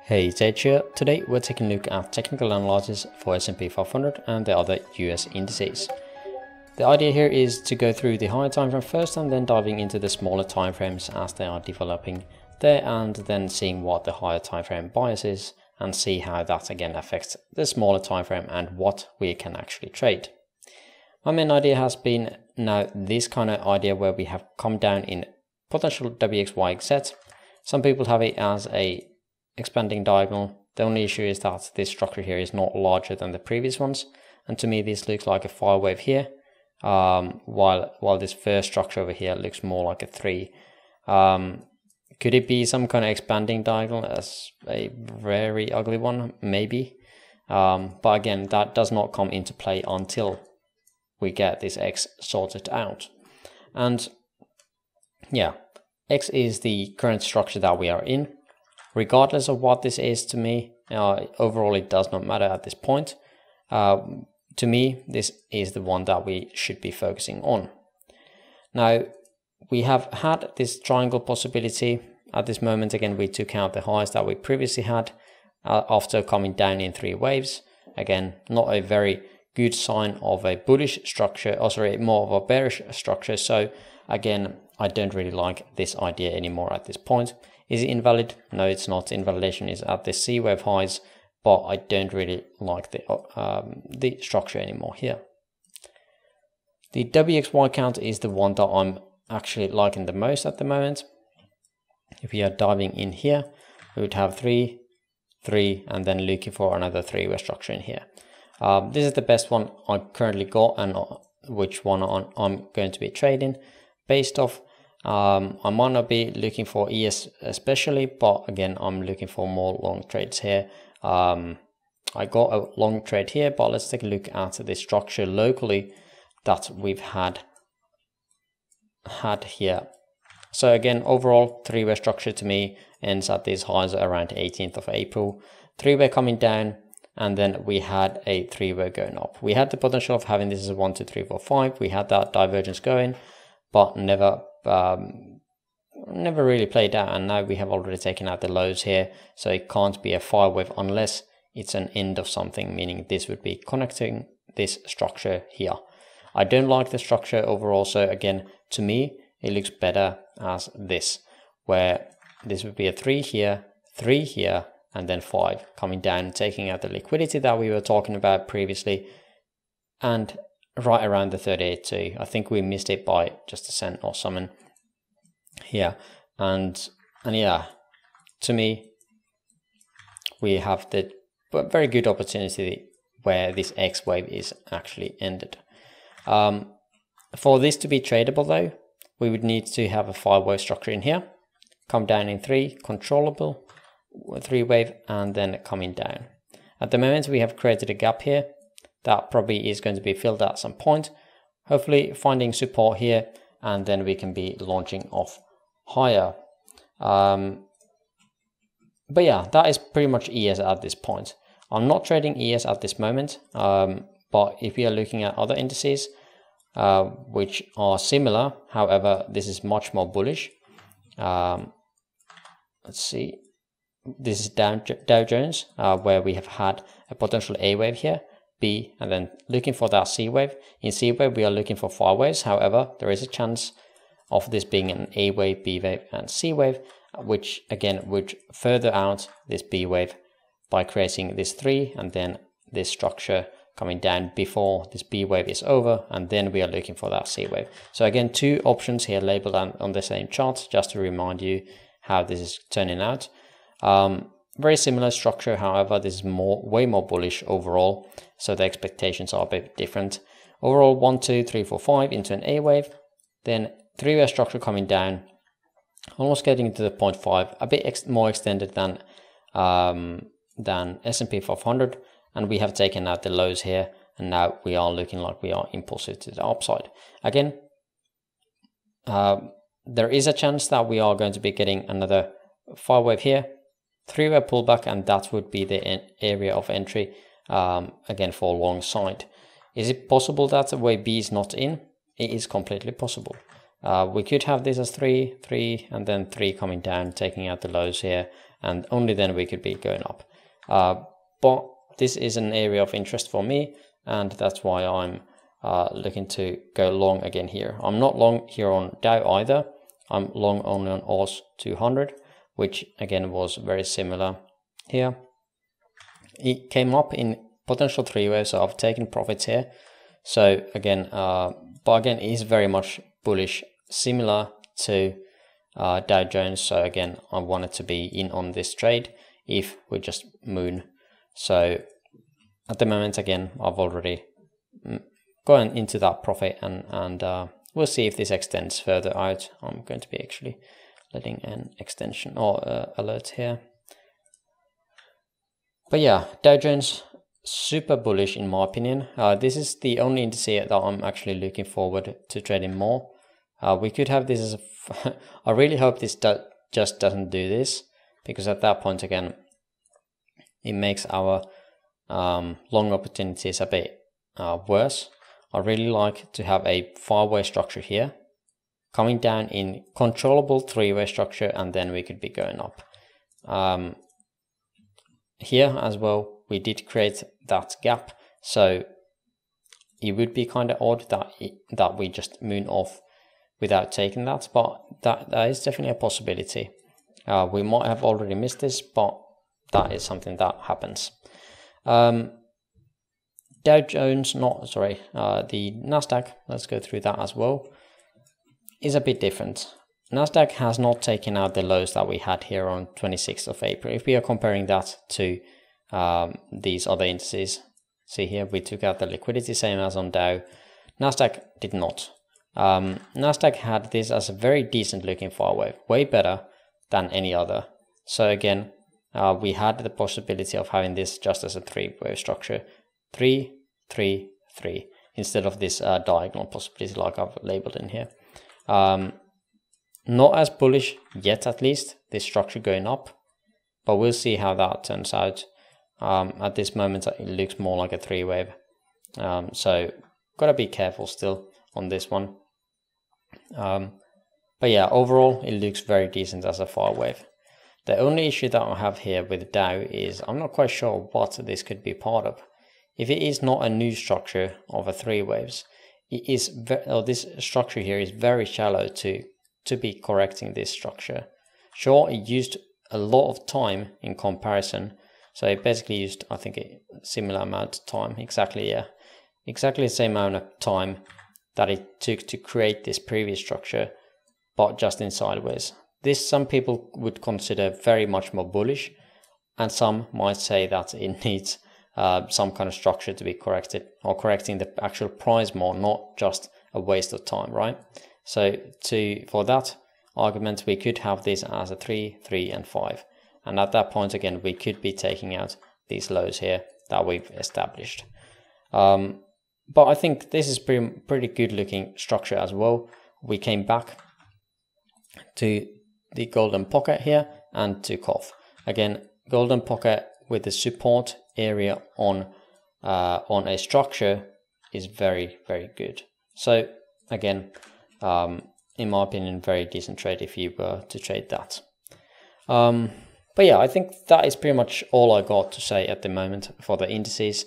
Hey, Zed here. Today we're taking a look at technical analysis for SP500 and the other US indices. The idea here is to go through the higher time frame first and then diving into the smaller time frames as they are developing there, and then seeing what the higher time frame bias is and see how that again affects the smaller time frame and what we can actually trade. My main idea has been now this kind of idea where we have come down in potential WXYZ. Some people have it as a expanding diagonal. The only issue is that this structure here is not larger than the previous ones, and to me this looks like a 5 wave here, while this first structure over here looks more like a 3. Could it be some kind of expanding diagonal as a very ugly one? Maybe, but again, that does not come into play until we get this X sorted out. And yeah, X is the current structure that we are in. Regardless of what this is to me, overall it does not matter at this point. To me, this is the one that we should be focusing on. Now, we have had this triangle possibility. At this moment, again, we took out the highs that we previously had after coming down in 3 waves. Again, not a very good sign of a bullish structure, or sorry, more of a bearish structure. So again, I don't really like this idea anymore at this point. Is it invalid? No, it's not. Invalidation is at the C wave highs, but I don't really like the structure anymore here. The WXY count is the one that I'm actually liking the most at the moment. If we are diving in here, we would have 3, 3, and then looking for another 3-way structure in here. This is the best one I currently got, and which one I'm going to be trading based off. I might not be looking for ES especially, but again, I'm looking for more long trades here. I got a long trade here, but let's take a look at the structure locally that we've had here. So again, overall 3-way structure to me ends at these highs around 18th of April. 3-way coming down, and then we had a 3-way going up. We had the potential of having this as a 1, 2, 3, 4, 5. We had that divergence going, but never really played out, and now we have already taken out the lows here, so it can't be a 5 wave unless it's an end of something, meaning this would be connecting this structure here. I don't like the structure overall, so again, to me it looks better as this, where this would be a 3 here, 3 here, and then 5 coming down, taking out the liquidity that we were talking about previously, and right around the 38.2. I think we missed it by just a cent or something here, and yeah, to me we have the very good opportunity where this X wave is actually ended. For this to be tradable though, we would need to have a 5-wave structure in here, come down in 3, controllable 3-wave, and then coming down. At the moment we have created a gap here that probably is going to be filled at some point, hopefully finding support here, and then we can be launching off higher. But yeah, that is pretty much ES at this point. I'm not trading ES at this moment, but if we are looking at other indices which are similar, however this is much more bullish. Let's see, this is Dow Jones, where we have had a potential A wave here, B, and then looking for that C wave. In C wave we are looking for 5 waves, however there is a chance of this being an A wave, B wave, and C wave, which again would further out this B wave by creating this 3 and then this structure coming down before this B wave is over, and then we are looking for that C wave. So again, 2 options here labeled on the same chart, just to remind you how this is turning out. Very similar structure, however this is way more bullish overall, so the expectations are a bit different. Overall 1, 2, 3, 4, 5 into an A wave, then 3-way structure coming down, almost getting to the 0.5, a bit more extended than SP500, and we have taken out the lows here, and now we are looking like we are impulsive to the upside. Again, there is a chance that we are going to be getting another 5 wave here, 3-way pullback, and that would be the area of entry again for long side. Is it possible that wave B is not in? It is completely possible. We could have this as 3, 3, and then 3 coming down, taking out the lows here, and only then we could be going up. But this is an area of interest for me, and that's why I'm looking to go long again here. I'm not long here on Dow either. I'm long only on AUS 200, which again was very similar here. It came up in potential 3 waves, so I've taken profits here. So again, but again, it is very much bullish, similar to Dow Jones. So again, I wanted to be in on this trade if we just moon. So at the moment, again, I've already gone into that profit, and we'll see if this extends further out. I'm going to be actually letting an extension or alert here. But yeah, Dow Jones, super bullish in my opinion. This is the only indice that I'm actually looking forward to trading more. We could have this as a I really hope this just doesn't do this, because at that point again, it makes our long opportunities a bit worse. I really like to have a 5-way structure here, coming down in controllable 3-way structure, and then we could be going up. Here as well, we did create that gap, so it would be kind of odd that we just moon off without taking that, but that is definitely a possibility. We might have already missed this, but that is something that happens. Dow Jones, the Nasdaq, let's go through that as well, is a bit different. Nasdaq has not taken out the lows that we had here on 26th of April. If we are comparing that to these other indices, see here, we took out the liquidity, same as on Dow. Nasdaq did not. Nasdaq had this as a very decent looking 5-wave, way better than any other. So again, we had the possibility of having this just as a 3-wave structure, 3, 3, 3, instead of this diagonal possibility like I've labeled in here. Not as bullish yet, at least, this structure going up, but we'll see how that turns out. At this moment, it looks more like a 3-wave, so gotta be careful still on this one. But yeah, overall, it looks very decent as a 5-wave. The only issue that I have here with Dow is I'm not quite sure what this could be part of. If it is not a new structure of a 3 waves, it is this structure here is very shallow to be correcting this structure. Sure, it used a lot of time in comparison, so it basically used, I think, a similar amount of time, exactly the same amount of time that it took to create this previous structure, but just in sideways. This some people would consider very much more bullish, and some might say that it needs some kind of structure to be corrected, or correcting the actual price more, not just a waste of time, right? So for that argument, we could have this as a 3, 3, and 5. And at that point, again, we could be taking out these lows here that we've established. But I think this is pretty good looking structure as well. We came back to the golden pocket here and took off. Again, golden pocket with the support area on a structure is very, very good. So again, in my opinion, very decent trade if you were to trade that. But yeah, I think that is pretty much all I got to say at the moment for the indices.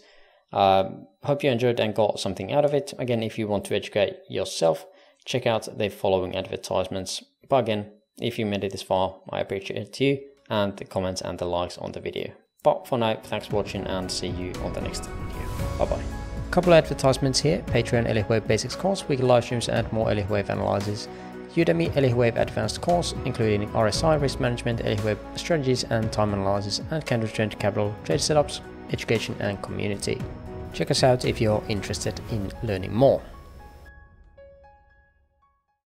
Hope you enjoyed and got something out of it. Again, if you want to educate yourself, check out the following advertisements. But again, if you made it this far, I appreciate it too, and the comments and the likes on the video. But for now, thanks for watching and see you on the next video. Bye bye. Couple of advertisements here: Patreon Elliott Wave Basics course, weekly live streams and more Elliott Wave analysis. Udemy Elliott Wave Advanced course, including RSI, risk management, Elliott Wave strategies and time analysis, and counter trend capital, trade setups, education and community. Check us out if you're interested in learning more.